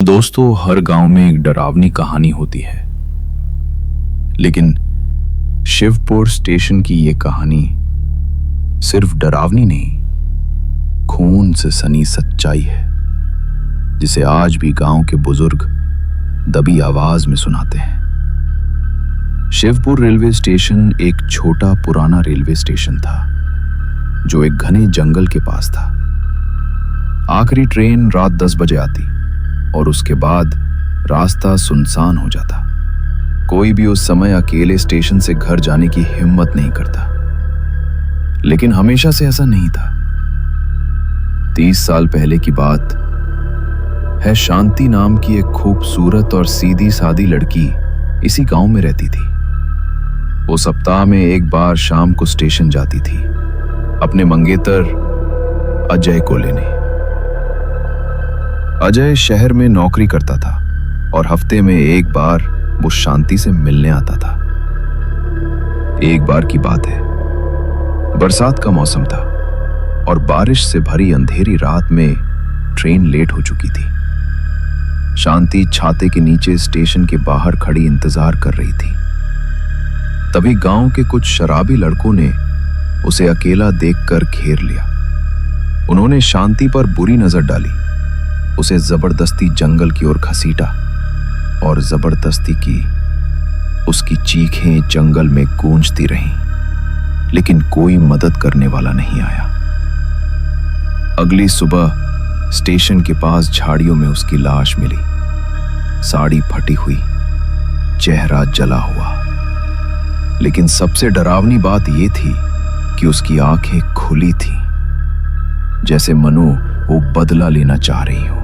दोस्तों, हर गांव में एक डरावनी कहानी होती है, लेकिन शिवपुर स्टेशन की ये कहानी सिर्फ डरावनी नहीं, खून से सनी सच्चाई है, जिसे आज भी गांव के बुजुर्ग दबी आवाज में सुनाते हैं। शिवपुर रेलवे स्टेशन एक छोटा पुराना रेलवे स्टेशन था, जो एक घने जंगल के पास था। आखिरी ट्रेन रात 10 बजे आती और उसके बाद रास्ता सुनसान हो जाता। कोई भी उस समय अकेले स्टेशन से घर जाने की हिम्मत नहीं करता, लेकिन हमेशा से ऐसा नहीं था। 30 साल पहले की बात है। शांति नाम की एक खूबसूरत और सीधी सादी लड़की इसी गांव में रहती थी। वो सप्ताह में एक बार शाम को स्टेशन जाती थी, अपने मंगेतर अजय को लेने। अजय शहर में नौकरी करता था और हफ्ते में एक बार वो शांति से मिलने आता था। एक बार की बात है, बरसात का मौसम था और बारिश से भरी अंधेरी रात में ट्रेन लेट हो चुकी थी। शांति छाते के नीचे स्टेशन के बाहर खड़ी इंतजार कर रही थी। तभी गांव के कुछ शराबी लड़कों ने उसे अकेला देखकर घेर लिया। उन्होंने शांति पर बुरी नजर डाली, उसे जबरदस्ती जंगल की ओर घसीटा और जबरदस्ती की उसकी चीखें जंगल में गूंजती रहीं, लेकिन कोई मदद करने वाला नहीं आया। अगली सुबह स्टेशन के पास झाड़ियों में उसकी लाश मिली, साड़ी फटी हुई, चेहरा जला हुआ। लेकिन सबसे डरावनी बात यह थी कि उसकी आंखें खुली थीं, जैसे मनु वो बदला लेना चाह रही हो।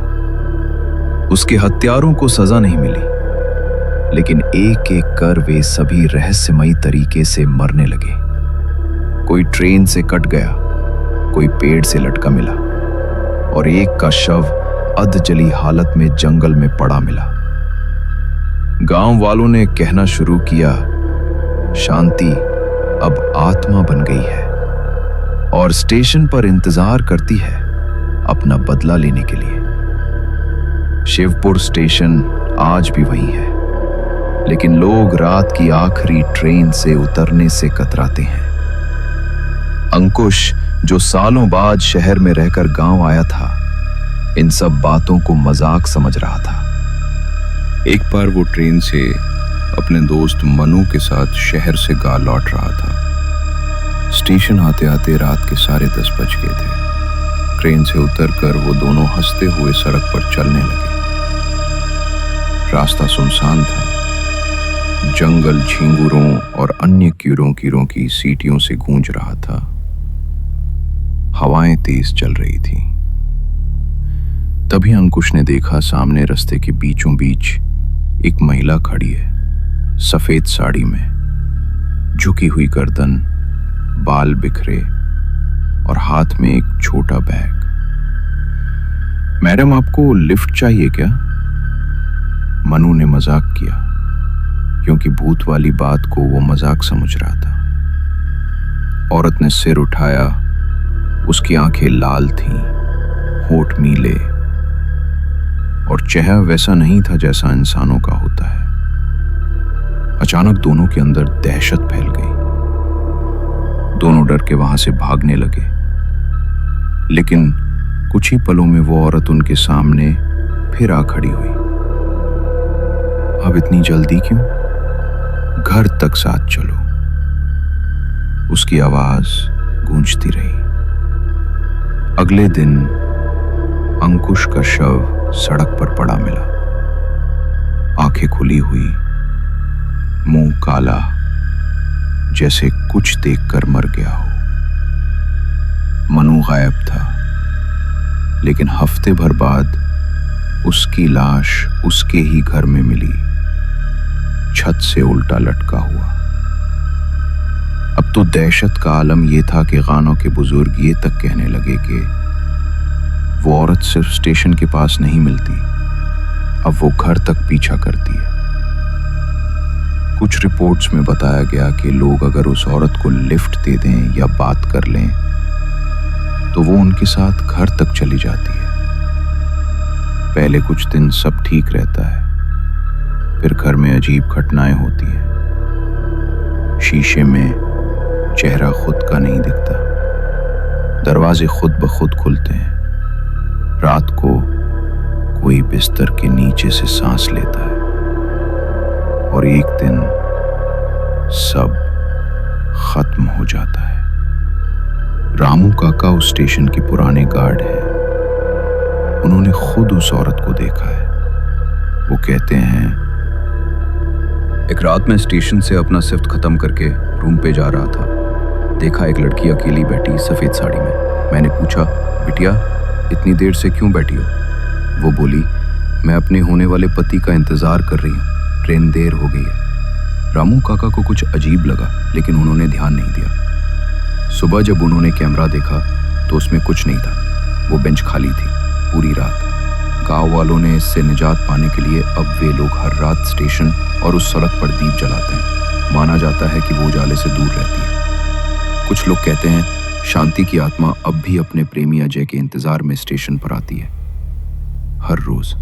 उसके हत्यारों को सजा नहीं मिली, लेकिन एक एक कर वे सभी रहस्यमयी तरीके से मरने लगे। कोई ट्रेन से कट गया, कोई पेड़ से लटका मिला और एक का शव अधजली हालत में जंगल में पड़ा मिला। गांव वालों ने कहना शुरू किया, शांति अब आत्मा बन गई है और स्टेशन पर इंतजार करती है अपना बदला लेने के लिए। शिवपुर स्टेशन आज भी वही है, लेकिन लोग रात की आखिरी ट्रेन से उतरने से कतराते हैं। अंकुश, जो सालों बाद शहर में रहकर गांव आया था, इन सब बातों को मजाक समझ रहा था। एक बार वो ट्रेन से अपने दोस्त मनु के साथ शहर से गांव लौट रहा था। स्टेशन आते आते रात के 10:30 बज गए थे। ट्रेन से उतरकर वो दोनों हंसते हुए सड़क पर चलने लगे। रास्ता सुनसान था। जंगल झींगुरों और अन्य कीड़ों की सीटियों से गूंज रहा था। हवाएं तेज चल रही थी। तभी अंकुश ने देखा, सामने रास्ते के बीचों बीच एक महिला खड़ी है, सफेद साड़ी में, झुकी हुई गर्दन, बाल बिखरे और हाथ में एक छोटा बैग। मैडम, आपको लिफ्ट चाहिए क्या? मनु ने मजाक किया, क्योंकि भूत वाली बात को वो मजाक समझ रहा था। औरत ने सिर उठाया। उसकी आंखें लाल थीं, होठ मीले और चेहरा वैसा नहीं था जैसा इंसानों का होता है। अचानक दोनों के अंदर दहशत फैल गई। दोनों डर के वहां से भागने लगे, लेकिन कुछ ही पलों में वो औरत उनके सामने फिर आ खड़ी हुई। अब इतनी जल्दी क्यों? घर तक साथ चलो, उसकी आवाज गूंजती रही। अगले दिन अंकुश का शव सड़क पर पड़ा मिला, आंखें खुली हुई, मुंह काला, जैसे कुछ देखकर मर गया हो। मनु गायब था, लेकिन हफ्ते भर बाद उसकी लाश उसके ही घर में मिली, छत से उल्टा लटका हुआ। अब तो दहशत का आलम यह था कि गानों के बुजुर्ग ये तक कहने लगे कि वो औरत सिर्फ स्टेशन के पास नहीं मिलती, अब वो घर तक पीछा करती है। कुछ रिपोर्ट्स में बताया गया कि लोग अगर उस औरत को लिफ्ट दे दें या बात कर लें, तो वो उनके साथ घर तक चली जाती है। पहले कुछ दिन सब ठीक रहता है, फिर घर में अजीब घटनाएं होती हैं। शीशे में चेहरा खुद का नहीं दिखता, दरवाजे खुद ब खुद खुलते हैं, रात को कोई बिस्तर के नीचे से सांस लेता है, और एक दिन सब खत्म हो जाता है। रामू काका उस स्टेशन के पुराने गार्ड हैं। उन्होंने खुद उस औरत को देखा है। वो कहते हैं, एक रात मैं स्टेशन से अपना शिफ्ट खत्म करके रूम पे जा रहा था। देखा एक लड़की अकेली बैठी सफेद साड़ी में। मैंने पूछा, बिटिया इतनी देर से क्यों बैठी हो? वो बोली, मैं अपने होने वाले पति का इंतजार कर रही हूँ, ट्रेन देर हो गई है। रामू काका को कुछ अजीब लगा, लेकिन उन्होंने ध्यान नहीं दिया। सुबह जब उन्होंने कैमरा देखा तो उसमें कुछ नहीं था। वो बेंच खाली थी पूरी रात। गांव वालों ने इससे निजात पाने के लिए अब वे लोग हर रात स्टेशन और उस सड़क पर दीप जलाते हैं। माना जाता है कि वो उजाले से दूर रहती है। कुछ लोग कहते हैं शांति की आत्मा अब भी अपने प्रेमी अजय के इंतजार में स्टेशन पर आती है, हर रोज।